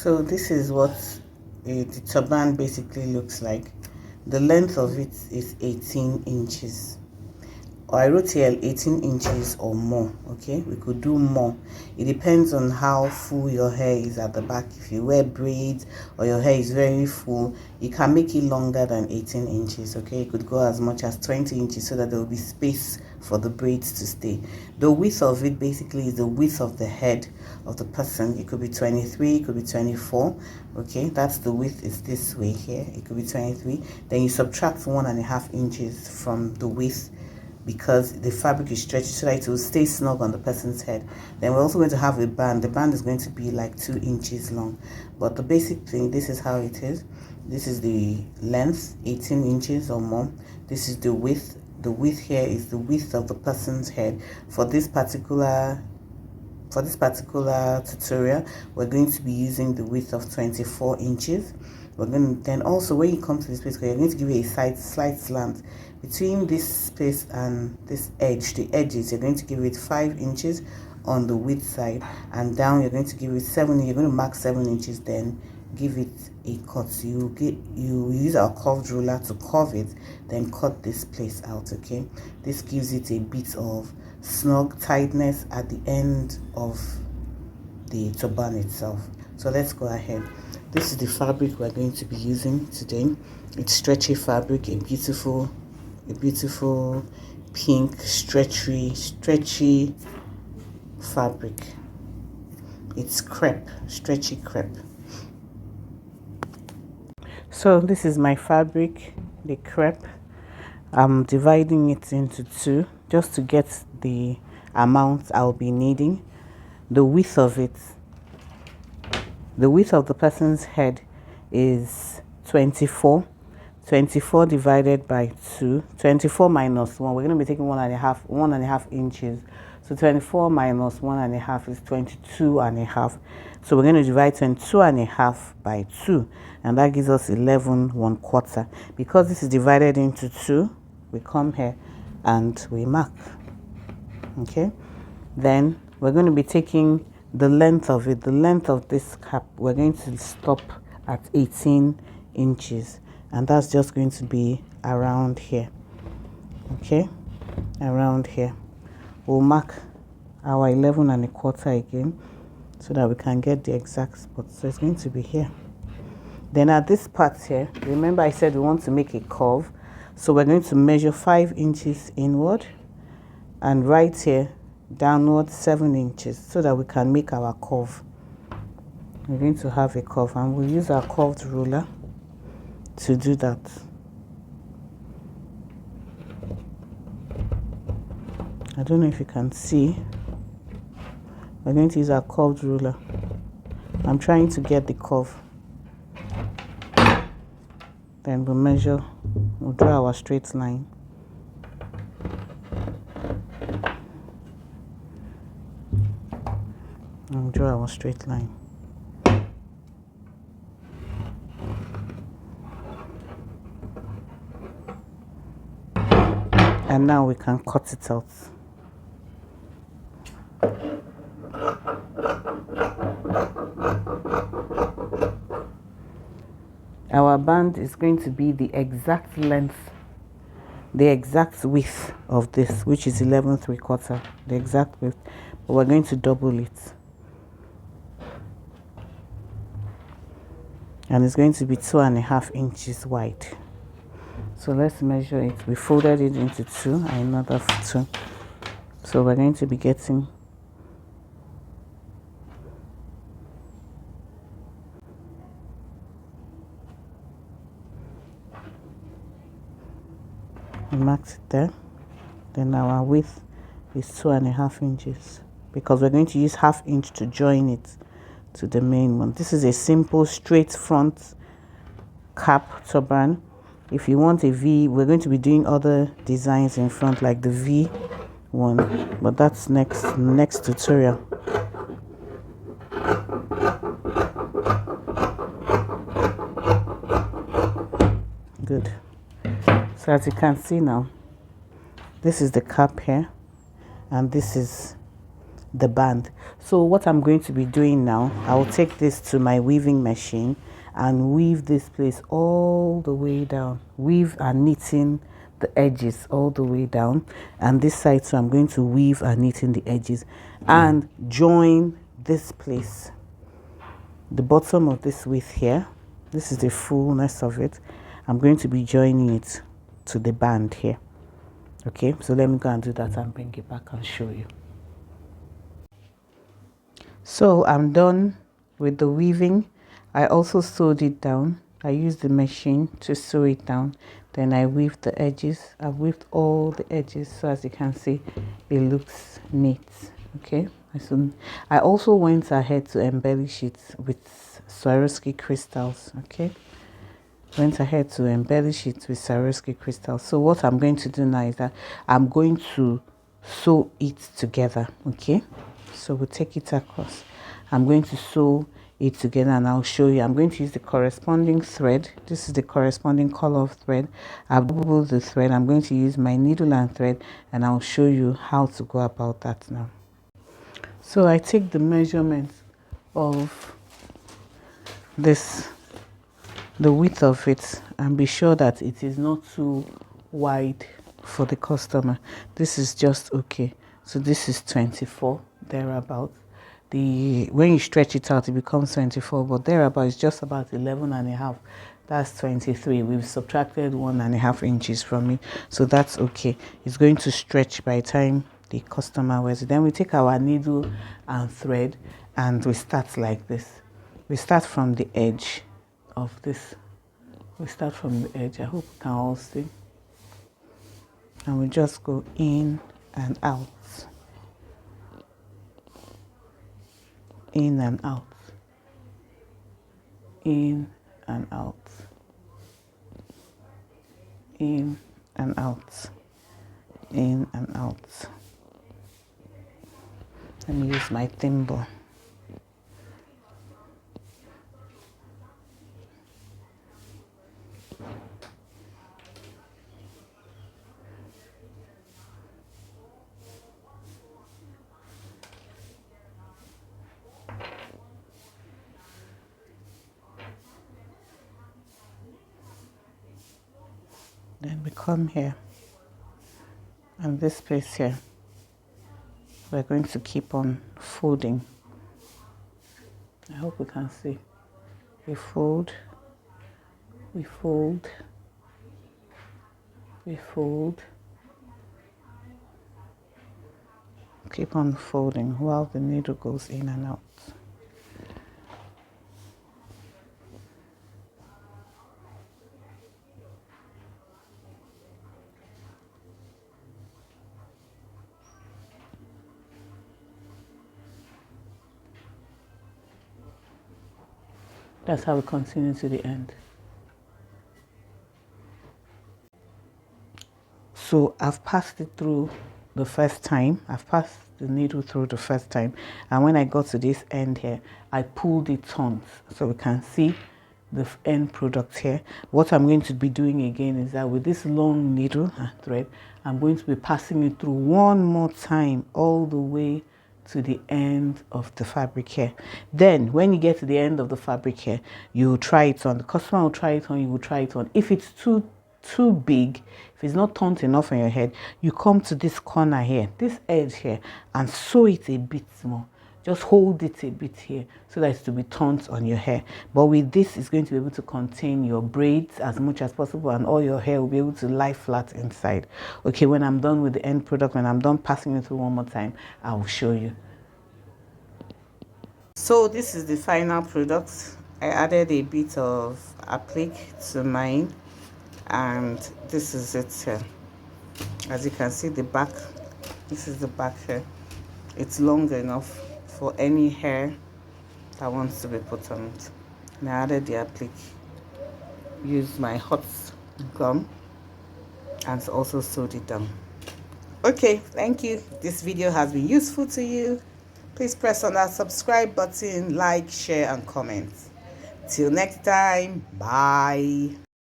So this is what the turban basically looks like. The length of it is 18 inches. I wrote here 18 inches or more. Okay, we could do more. It depends on how full your hair is at the back. If you wear braids or your hair is very full, you can make it longer than 18 inches. Okay, it could go as much as 20 inches so that there will be space for the braids to stay. The width of it basically is the width of the head of the person. It could be 23, it could be 24. Okay, that's the width is this way here. It could be 23. Then you subtract 1.5 inches from the width, because the fabric is stretched so that it will stay snug on the person's head. Then we're also going to have a band. The band is going to be like 2 inches long. But the basic thing, this is how it is. This is the length, 18 inches or more. This is the width. The width here is the width of the person's head. For this particular tutorial, we're going to be using the width of 24 inches. We're going to, then also when you come to this place, you're going to give it a slight slant between this space and this edge. The edges, you're going to give it 5 inches on the width side, and down you're going to give it 7. You're going to mark 7 inches, then give it a cut. You use our curved ruler to curve it, then cut this place out. Okay, this gives it a bit of snug tightness at the end of the turban itself. So let's go ahead. This is the fabric we're going to be using today. It's stretchy fabric, a beautiful pink stretchy fabric. It's crepe, stretchy crepe. So this is my fabric, the crepe. I'm dividing it into 2 just to get the amount I'll be needing. The width of it, the width of the person's head is 24. 24 divided by 2, 24 minus 1. We're going to be taking 1.5 inches. So 24 minus 1.5 is 22.5. So we're going to divide 22.5 by 2, and that gives us 11.25. Because this is divided into 2, we come here and we mark. Okay, then we're going to be taking the length of it. The length of this cap, we're going to stop at 18 inches, and that's just going to be around here. Okay, around here. We'll mark our 11.25 again so that we can get the exact spot. So it's going to be here. Then at this part here, remember I said we want to make a curve, so we're going to measure 5 inches inward, and right here downward 7 inches so that we can make our curve. We're going to have a curve, and we'll use our curved ruler to do that. I don't know if you can see. We're going to use our curved ruler. I'm trying to get the curve. Then we'll measure, we'll draw our straight line. And draw our straight line. And now we can cut it out. Our band is going to be the exact length, the exact width of this, which is 11.75, the exact width, but we're going to double it. And it's going to be 2.5 inches wide. So let's measure it. We folded it into 2 and another 2. So we're going to be getting we marked it there. Then our width is 2.5 inches, because we're going to use 1/2 inch to join it to the main one. This is a simple straight front cap turban. If you want a V, we're going to be doing other designs in front, like the V one, but that's next tutorial. Good. So as you can see now, this is the cap here, and this is the band. So what I'm going to be doing now, I will take this to my weaving machine and weave this place all the way down, weave and knitting the edges all the way down, and this side, so I'm going to weave and knitting the edges and join this place, the bottom of this width here. This is the fullness of it. I'm going to be joining it to the band here. Okay, so let me go and do that and bring it back and show you. So I'm done with the weaving. I also sewed it down. I used the machine to sew it down. Then I weaved the edges. I've weaved all the edges, so as you can see, it looks neat. Okay, I also went ahead to embellish it with Swarovski crystals. Okay, went ahead to embellish it with Swarovski crystals. So what I'm going to do now is that I'm going to sew it together. Okay, so we'll take it across. I'm going to sew it together and I'll show you. I'm going to use the corresponding thread. This is the corresponding color of thread. I've doubled the thread. I'm going to use my needle and thread and I'll show you how to go about that now. So I take the measurement of this, the width of it, and be sure that it is not too wide for the customer. This is just okay. So this is 24 thereabout. When you stretch it out, it becomes 24, but thereabout is just about 11 and a half. That's 23. We've subtracted 1.5 inches from it, so that's okay. It's going to stretch by the time the customer wears it. Then we take our needle and thread and we start like this. We start from the edge of this. We start from the edge. I hope you can all see. And we just go in and out. In and out. In and out. In and out. In and out. Let me use my thimble. Then we come here, and this place here, we're going to keep on folding. I hope we can see. We fold, we fold, we fold. Keep on folding while the needle goes in and out. That's how we continue to the end. So I've passed it through the first time. I've passed the needle through the first time. And when I got to this end here, I pulled it on so we can see the end product here. What I'm going to be doing again is that with this long needle and thread, I'm going to be passing it through one more time all the way to the end of the fabric here. Then when you get to the end of the fabric here, you try it on. The customer will try it on, you will try it on. If it's too big, if it's not taut enough on your head, you come to this corner here, this edge here, and sew it a bit more. Just hold it a bit here so that it's to be taut on your hair. But with this, it's going to be able to contain your braids as much as possible, and all your hair will be able to lie flat inside. Okay, when I'm done with the end product, when I'm done passing it through one more time, I will show you. So this is the final product. I added a bit of applique to mine, and this is it here. As you can see, the back, this is the back here. It's long enough for any hair that wants to be put on it. And I added the applique. Used my hot gum and also sewed it down. Okay, thank you. This video has been useful to you. Please press on that subscribe button, like, share, and comment. Till next time, bye.